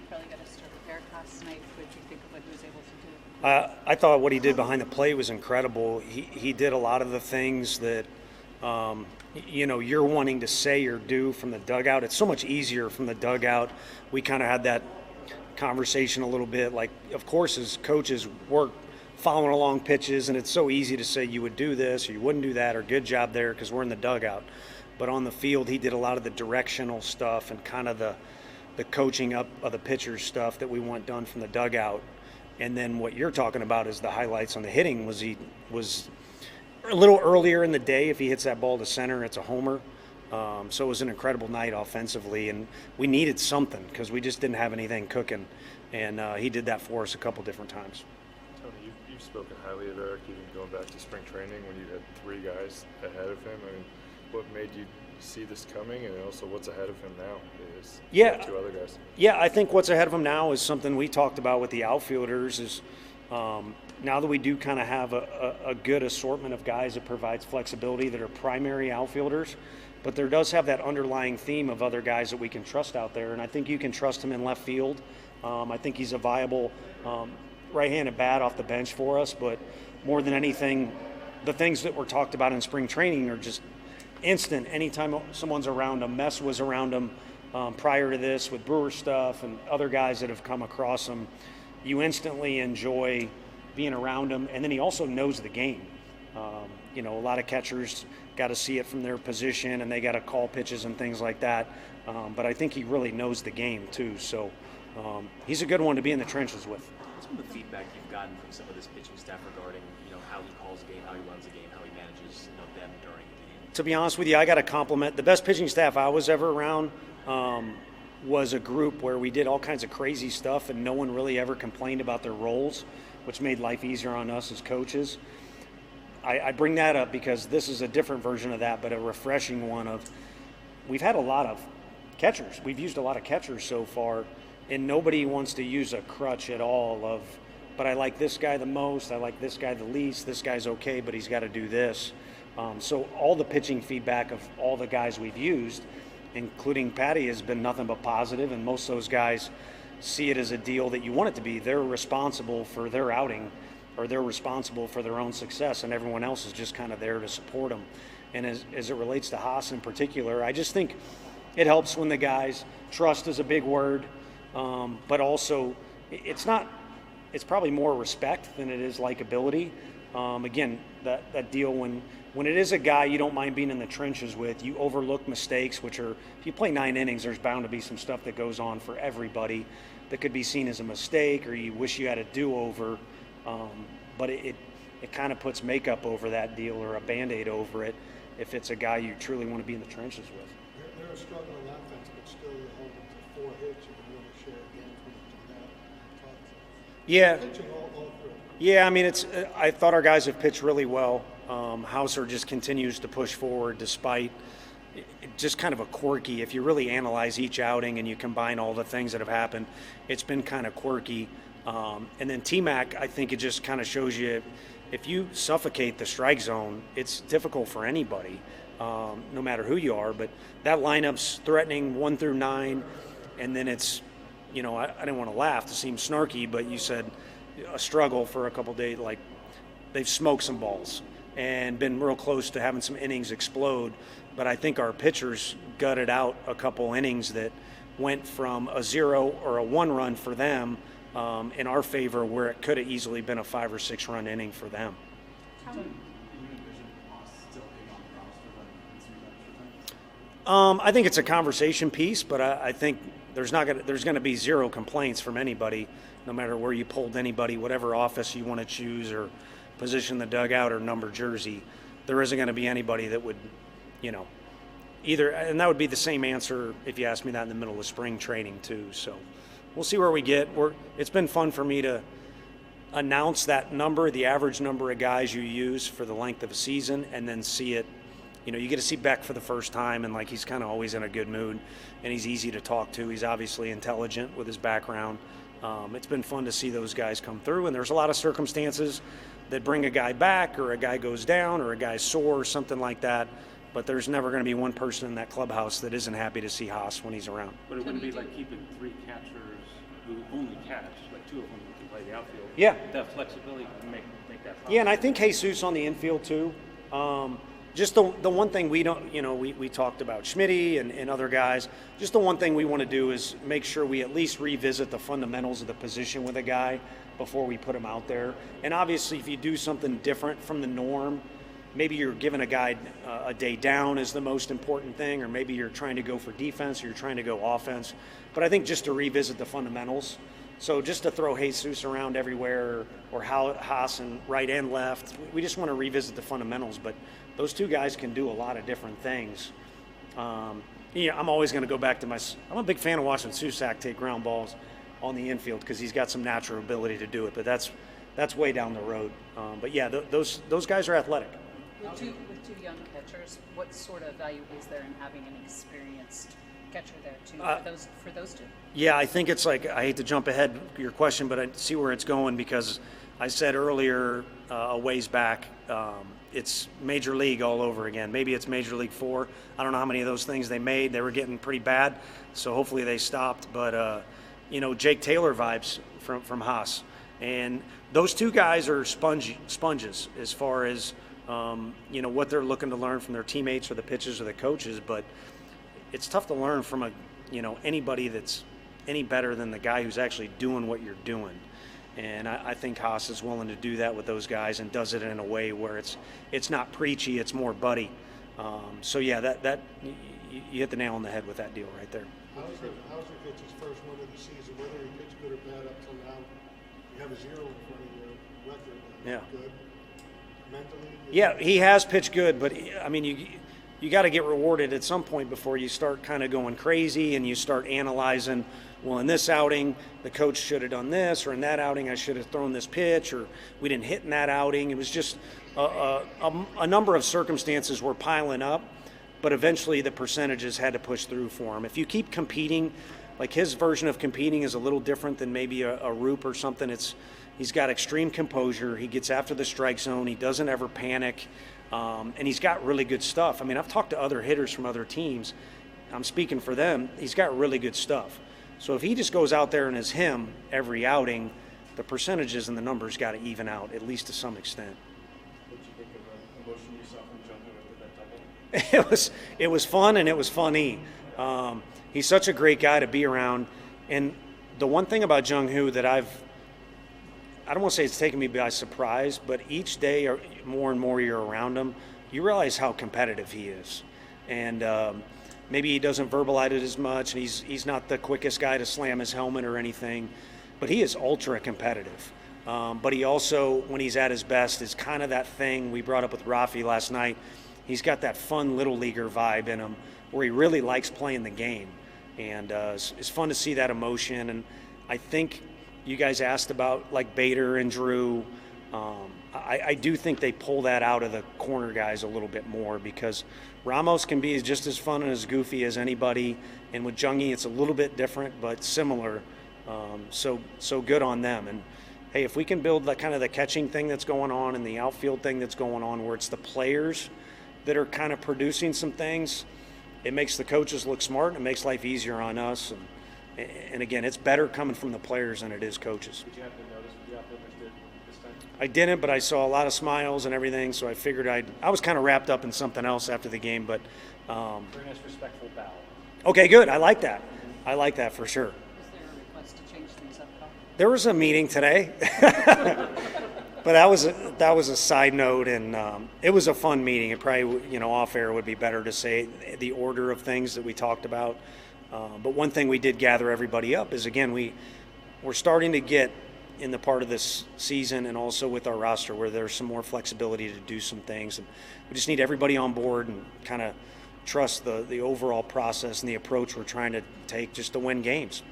fairly got to start with Eric Haase tonight. What did you think of what he was able to do? I thought what he did behind the plate was incredible. He did a lot of the things that you're wanting to say or do from the dugout. It's so much easier from the dugout. We kind of had that conversation a little bit. Like, of course, as coaches, we're following along pitches, and it's so easy to say you would do this or you wouldn't do that or good job there because we're in the dugout. But on the field, he did a lot of the directional stuff and kind of the coaching up of the pitchers stuff that we want done from the dugout. And then what you're talking about is the highlights on the hitting was he was a little earlier in the day. If he hits that ball to center, it's a homer. So it was an incredible night offensively, and we needed something because we just didn't have anything cooking. And he did that for us a couple different times. Tony, you've spoken highly of Eric, even going back to spring training when you had 3 guys ahead of him. I mean, what made you see this coming, and also what's ahead of him now is 2 other guys? Yeah, I think what's ahead of him now is something we talked about with the outfielders is now that we do kind of have a good assortment of guys that provides flexibility that are primary outfielders, but there does have that underlying theme of other guys that we can trust out there, and I think you can trust him in left field. I think he's a viable right-handed bat off the bench for us, but more than anything, the things that were talked about in spring training are just instant. Anytime someone's around him, Mess was around him prior to this with Brewer stuff and other guys that have come across him, you instantly enjoy being around him. And then he also knows the game. A lot of catchers got to see it from their position and they got to call pitches and things like that. But I think he really knows the game too. So he's a good one to be in the trenches with. What's been the feedback you've gotten from some of this pitching staff regarding, how he calls the game, how he runs the game, how he manages, them during the game? To be honest with you, I got to compliment the best pitching staff I was ever around. Was a group where we did all kinds of crazy stuff and no one really ever complained about their roles, which made life easier on us as coaches. I bring that up because this is a different version of that, but a refreshing one of we've had a lot of catchers. We've used a lot of catchers so far, and nobody wants to use a crutch at all of, but I like this guy the most, I like this guy the least, this guy's okay, but he's got to do this. So all the pitching feedback of all the guys we've used, including Patty, has been nothing but positive, and most of those guys see it as a deal that you want it to be. They're responsible for their outing, or they're responsible for their own success, and everyone else is just kind of there to support them. And as it relates to Haase in particular, I just think it helps when the guys, trust is a big word, but also it's probably more respect than it is likability. Again, that deal when it is a guy you don't mind being in the trenches with, you overlook mistakes, which are, if you play 9 innings, there's bound to be some stuff that goes on for everybody that could be seen as a mistake or you wish you had a do-over, but it kind of puts makeup over that deal or a Band-Aid over it if it's a guy you truly want to be in the trenches with. They're a struggling offense, but still you're holding to 4 hits. You can really share games with each other. Yeah. Pitching all through. Yeah, I mean, I thought our guys have pitched really well. Hauser just continues to push forward despite just kind of a quirky, if you really analyze each outing and you combine all the things that have happened, it's been kind of quirky. And then T-Mac, I think it just kind of shows you if you suffocate the strike zone, it's difficult for anybody, no matter who you are. But that lineup's threatening 1 through 9, and then it's, I didn't want to laugh to seem snarky, but you said a struggle for a couple days, like they've smoked some balls and been real close to having some innings explode. But I think our pitchers gutted out a couple innings that went from a 0 or a 1 run for them in our favor, where it could have easily been a 5 or 6 run inning for them. I think it's a conversation piece, but I think there's going to be 0 complaints from anybody, no matter where you pulled anybody, whatever office you want to choose or position the dugout or number jersey. There isn't going to be anybody that would, either, and that would be the same answer if you asked me that in the middle of spring training too. So we'll see where we get. It's been fun for me to announce that number, the average number of guys you use for the length of a season, and then see it. You get to see Beck for the first time, and he's kind of always in a good mood, and he's easy to talk to. He's obviously intelligent with his background. It's been fun to see those guys come through, and there's a lot of circumstances that bring a guy back, or a guy goes down, or a guy's sore, or something like that. But there's never going to be one person in that clubhouse that isn't happy to see Haase when he's around. But it wouldn't be like keeping 3 catchers who only catch, like two of them who can play the outfield. Yeah. That flexibility can make that possible. Yeah, and I think Jesus on the infield too. Just the one thing we don't, we talked about Schmitty and other guys. Just the one thing we want to do is make sure we at least revisit the fundamentals of the position with a guy before we put him out there. And obviously, if you do something different from the norm, maybe you're giving a guy a day down is the most important thing, or maybe you're trying to go for defense or you're trying to go offense. But I think just to revisit the fundamentals. So just to throw Jesus around everywhere or Haase and right and left, we just want to revisit the fundamentals. But those two guys can do a lot of different things. I'm always going to go back to I'm a big fan of watching Susak take ground balls on the infield because he's got some natural ability to do it. But that's way down the road. But yeah, those guys are athletic. With two young catchers, what sort of value is there in having an experienced catcher there too for those two? Yeah, I think it's like, I hate to jump ahead to your question, but I see where it's going because I said earlier a ways back, it's Major League all over again. Maybe it's Major League 4. I don't know how many of those things they made. They were getting pretty bad, so hopefully they stopped. But, Jake Taylor vibes from Haase. And those two guys are sponges as far as, what they're looking to learn from their teammates or the pitchers or the coaches. But it's tough to learn from anybody that's any better than the guy who's actually doing what you're doing. And I think Haase is willing to do that with those guys and does it in a way where it's not preachy, it's more buddy. So yeah, that you hit the nail on the head with that deal right there. How's your pitcher's first one of the season? Whether he pitched good or bad up till now, you have a 0 in front of your record. Yeah. Good. Mentally. Yeah, he has pitched good, but I mean you got to get rewarded at some point before you start kind of going crazy and you start analyzing, well, in this outing, the coach should have done this, or in that outing, I should have thrown this pitch, or we didn't hit in that outing. It was just a number of circumstances were piling up, but eventually the percentages had to push through for him. If you keep competing, like his version of competing is a little different than maybe a Roop or something. He's got extreme composure. He gets after the strike zone. He doesn't ever panic. And he's got really good stuff. I mean, I've talked to other hitters from other teams. I'm speaking for them. He's got really good stuff. So if he just goes out there and is him every outing, the percentages and the numbers got to even out, at least to some extent. What did you think of the emotion you saw from Jung after that double? It was fun and it was funny. He's such a great guy to be around. And the one thing about Jung-Hoo that I don't want to say it's taken me by surprise, but each day or more and more you're around him, you realize how competitive he is. And maybe he doesn't verbalize it as much, and he's not the quickest guy to slam his helmet or anything, but he is ultra competitive. But he also, when he's at his best, is kind of that thing we brought up with Rafi last night. He's got that fun little leaguer vibe in him where he really likes playing the game. And it's fun to see that emotion. And I think you guys asked about like Bader and Drew. I do think they pull that out of the corner guys a little bit more because Ramos can be just as fun and as goofy as anybody. And with Jungie, it's a little bit different but similar. So good on them. And hey, if we can build that kind of the catching thing that's going on and the outfield thing that's going on where it's the players that are kind of producing some things, it makes the coaches look smart and it makes life easier on us. And again, it's better coming from the players than it is coaches. Did you happen to notice what the outfielders did this time? I didn't, but I saw a lot of smiles and everything, so I figured I was kind of wrapped up in something else after the game. But Very nice, respectful bow. okay, good. I like that. I like that for sure. Is there a request to change things up at all? There was a meeting today, but that was a side note, and it was a fun meeting. It probably, off air would be better to say the order of things that we talked about. But one thing we did gather everybody up is, again, we're starting to get in the part of this season and also with our roster where there's some more flexibility to do some things. And we just need everybody on board and kind of trust the overall process and the approach we're trying to take just to win games.